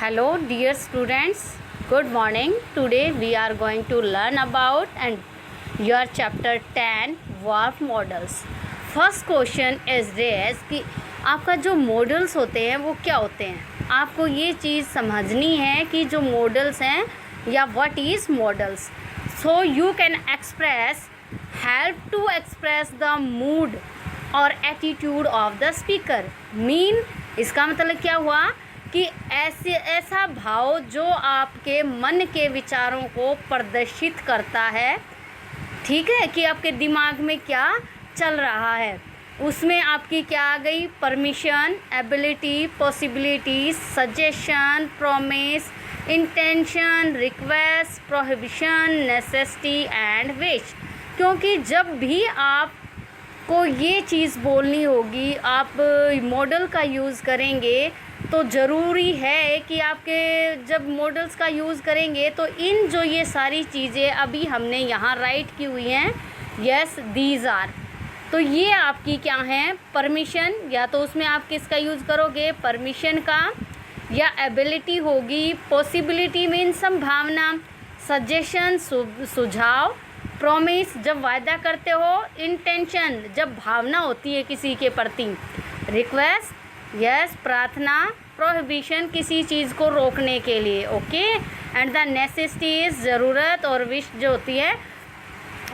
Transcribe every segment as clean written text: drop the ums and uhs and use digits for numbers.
Hello dear students, good morning. Today we are going to learn about and your chapter 10 verb models. First question is this कि आपका जो models होते हैं वो क्या होते हैं. आपको ये चीज़ समझनी है कि जो मॉडल्स हैं या what is models. So you can help to express the mood और एटीट्यूड ऑफ द स्पीकर. इसका मतलब क्या हुआ कि ऐसा भाव जो आपके मन के विचारों को प्रदर्शित करता है, ठीक है, कि आपके दिमाग में क्या चल रहा है. उसमें आपकी क्या आ गई? Permission, ability, possibility, suggestion, promise, intention, request, prohibition, necessity and wish. क्योंकि जब भी आप को ये चीज़ बोलनी होगी, आप मॉडल का यूज़ करेंगे तो ज़रूरी है कि आपके जब मॉडल्स का यूज़ करेंगे तो इन जो ये सारी चीज़ें अभी हमने यहाँ राइट की हुई हैं, यस दीज आर, तो ये आपकी क्या हैं? परमिशन, या तो उसमें आप किसका यूज़ करोगे? परमिशन का, या एबिलिटी होगी, पॉसिबिलिटी मीन संभावना, सजेशन सुझाव, प्रॉमिस जब वायदा करते हो, इंटेंशन जब भावना होती है किसी के प्रति, रिक्वेस्ट यस प्रार्थना, प्रोहिबिशन किसी चीज़ को रोकने के लिए, okay, and the necessity is ज़रूरत, और विश जो होती है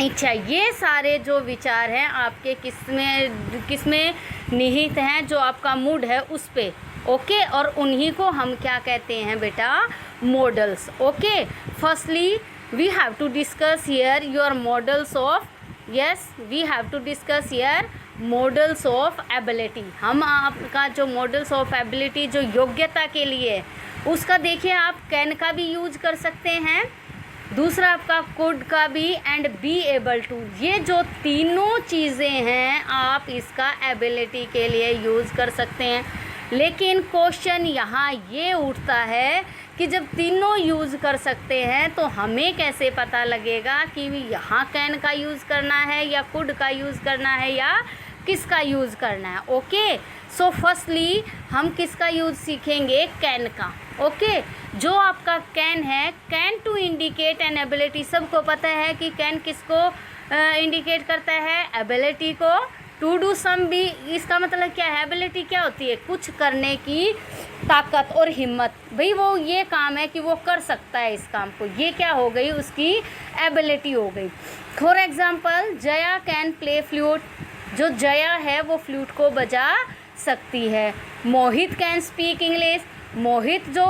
इच्छा. ये सारे जो विचार हैं आपके किसमें निहित हैं, जो आपका मूड है उस पे, ओके, और उन्हीं को हम क्या कहते हैं बेटा? Models. Okay, firstly we have to discuss here your models of models of ability. हम आपका जो models of ability जो योग्यता के लिए, उसका देखिए आप कैन का भी यूज कर सकते हैं, दूसरा आपका कुड का भी, एंड बी एबल टू. ये जो तीनों चीज़ें हैं आप इसका एबिलिटी के लिए यूज़ कर सकते हैं. लेकिन क्वेश्चन यहाँ ये उठता है कि जब तीनों यूज़ कर सकते हैं तो हमें कैसे पता लगेगा कि यहाँ कैन का यूज़ करना है या कुड का यूज़ करना है या किसका यूज़ करना है. ओके, सो फर्स्टली हम किसका यूज़ सीखेंगे? कैन का. ओके, जो आपका कैन है, can to indicate an ability. सबको पता है कि कैन किसको इंडिकेट करता है? एबिलिटी को. टू डू सम भी, इसका मतलब क्या है? एबिलिटी क्या होती है? कुछ करने की ताकत और हिम्मत. भाई वो ये काम है कि वो कर सकता है इस काम को, ये क्या हो गई? उसकी एबिलिटी हो गई. For example Jaya can play flute. जो जया है वो फ्लूट को बजा सकती है. मोहित कैन स्पीक इंग्लिश. मोहित जो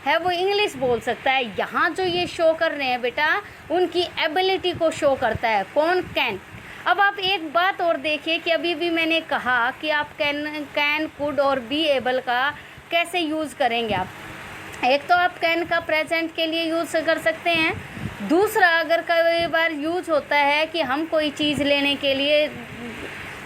है वो इंग्लिश बोल सकता है. यहाँ जो ये शो कर रहे हैं बेटा, उनकी एबिलिटी को शो करता है. कौन? कैन. अब आप एक बात और देखिए कि अभी भी मैंने कहा कि आप कैन कुड और बी एबल का कैसे यूज़ करेंगे. आप एक तो आप कैन का प्रेजेंट के लिए यूज़ कर सकते हैं. दूसरा, अगर कई बार यूज होता है कि हम कोई चीज़ लेने के लिए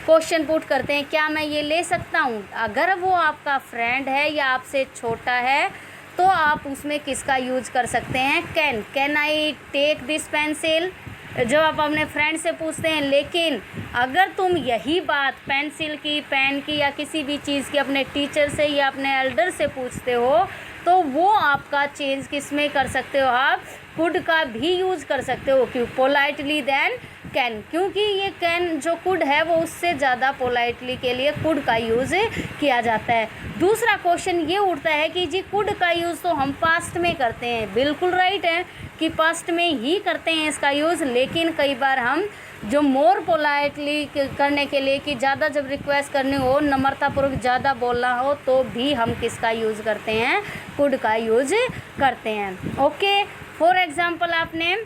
क्वेश्चन पुट करते हैं, क्या मैं ये ले सकता हूँ? अगर वो आपका फ्रेंड है या आपसे छोटा है तो आप उसमें किसका यूज़ कर सकते हैं? Can. Can I take this pencil, जब आप अपने फ्रेंड से पूछते हैं. लेकिन अगर तुम यही बात पेंसिल की, पेन की या किसी भी चीज़ की अपने टीचर से या अपने एल्डर से पूछते हो तो वो आपका चेंज किस में कर सकते हो? आप कुड का भी यूज़ कर सकते हो. क्यों? Politely then can. क्योंकि ये कैन जो कुड है वो उससे ज़्यादा पोलाइटली के लिए कुड का यूज़ किया जाता है. दूसरा क्वेश्चन ये उठता है कि जी कुड का यूज़ तो हम पास्ट में करते हैं. बिल्कुल राइट है कि पास्ट में ही करते हैं इसका यूज़. लेकिन कई बार हम जो मोर पोलाइटली करने के लिए कि ज़्यादा जब रिक्वेस्ट करनी हो, नम्रतापूर्वक ज़्यादा बोलना हो, तो भी हम किसका यूज़ करते हैं? कुड का यूज़ करते हैं. ओके, फॉर एग्ज़ाम्पल आपने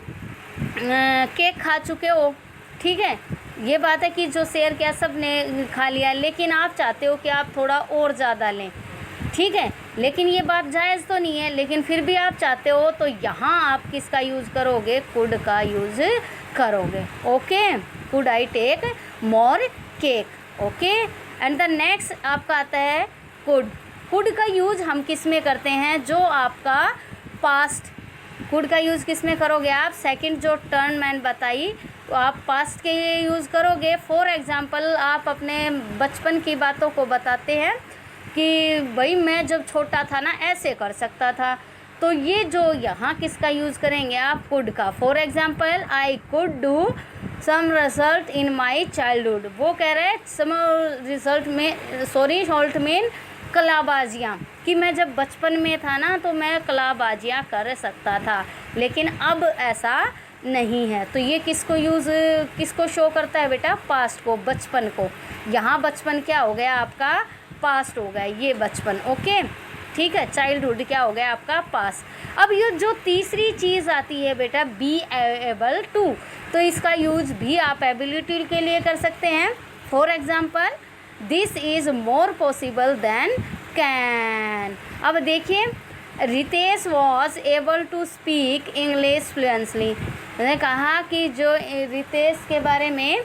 केक खा चुके हो, ठीक है, ये बात है कि जो शेयर किया सब ने खा लिया, लेकिन आप चाहते हो कि आप थोड़ा और ज़्यादा लें, ठीक है, लेकिन ये बात जायज़ तो नहीं है, लेकिन फिर भी आप चाहते हो, तो यहाँ आप किसका यूज़ करोगे? कुड का यूज़ करोगे. Okay, could I take more cake. Okay, and the next आपका आता है कुड. कुड का यूज़ हम किस में करते हैं? जो आपका पास्ट. कुड का यूज़ किस में करोगे आप? सेकंड जो टर्न मैंने बताई तो आप पास्ट के लिए यूज़ करोगे. फॉर एग्ज़ाम्पल आप अपने बचपन की बातों को बताते हैं कि भाई मैं जब छोटा था ना ऐसे कर सकता था। तो ये जो यहाँ किसका यूज़ करेंगे आप, कुड का। For example I could do some result in my childhood, वो कह रहे हैं सम रिजल्ट में, सॉरी शॉल्ट मीन कलाबाजियाँ, कि मैं जब बचपन में था ना तो मैं कलाबाजियाँ कर सकता था, लेकिन अब ऐसा नहीं है। तो ये किसको शो करता है बेटा, पास्ट को, बचपन को। यहाँ बचपन क्या हो गया आपका, पास्ट हो गया ये बचपन। ओके ठीक है, चाइल्डहुड क्या हो गया आपका, पास्ट। अब ये जो तीसरी चीज़ आती है बेटा, बी एबल टू, तो इसका यूज़ भी आप एबिलिटी के लिए कर सकते हैं। For example this is more possible then can. अब देखिए, Ritesh was able to speak English fluently, मैंने कहा कि जो रितेश के बारे में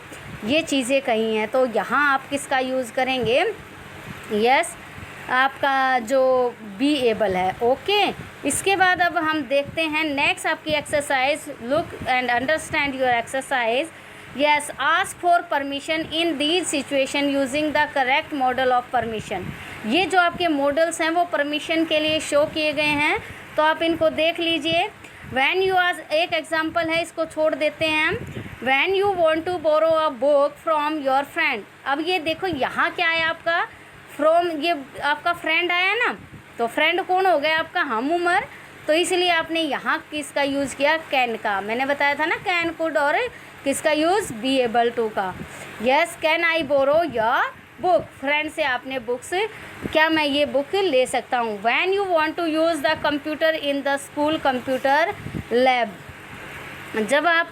ये चीज़ें कही हैं, तो यहाँ आप किसका यूज़ करेंगे, यस आपका जो बी एबल है। ओके इसके बाद अब हम देखते हैं नेक्स्ट आपकी exercise, look and understand your exercise. Yes, ask for permission in these situation using the correct model of permission. ये जो आपके मॉडल्स हैं वो परमिशन के लिए शो किए गए हैं, तो आप इनको देख लीजिए। वैन यू आर, एक एग्जाम्पल है, इसको छोड़ देते हैं हम। When you want to borrow a book from your friend. अब ये देखो यहाँ क्या है आपका, फ्रॉम, ये आपका फ्रेंड आया ना, तो फ्रेंड कौन हो गया आपका, हम उमर, तो इसलिए आपने यहाँ किसका यूज़ किया, कैन का। मैंने बताया था ना कैन, कुड और किसका यूज़, बी एबल टू का। Yes, can I borrow your book, friend से आपने बुक्स, क्या मैं ये बुक ले सकता हूँ। When you want to use the computer in the school computer lab, जब आप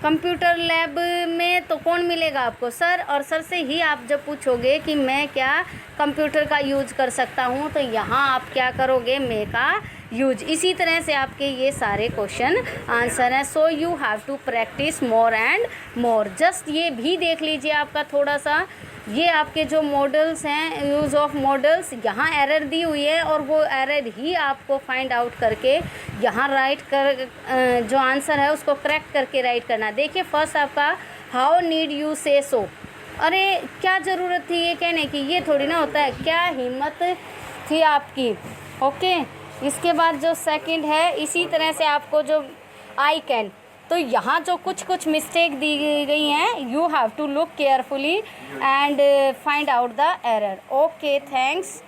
कंप्यूटर लैब में, तो कौन मिलेगा आपको, सर, और सर से ही आप जब पूछोगे कि मैं क्या कंप्यूटर का यूज कर सकता हूँ, तो यहाँ आप क्या करोगे, मे का यूज। इसी तरह से आपके ये सारे क्वेश्चन आंसर हैं। So you have to practise more and more. Just ये भी देख लीजिए आपका थोड़ा सा, ये आपके जो मॉडल्स हैं, यूज़ ऑफ मॉडल्स, यहाँ एरर दी हुई है, और वो एरर ही आपको फाइंड आउट करके यहाँ राइट कर, जो आंसर है उसको करेक्ट करके राइट करना। देखिए फर्स्ट आपका, हाउ नीड यू से सो, अरे क्या ज़रूरत थी ये कहने की, ये थोड़ी ना होता है, क्या हिम्मत थी आपकी। ओके इसके बाद जो सेकंड है, इसी तरह से आपको जो आई कैन, तो यहाँ जो कुछ मिस्टेक दी गई हैं, you have to look carefully and find out the error. Okay thanks.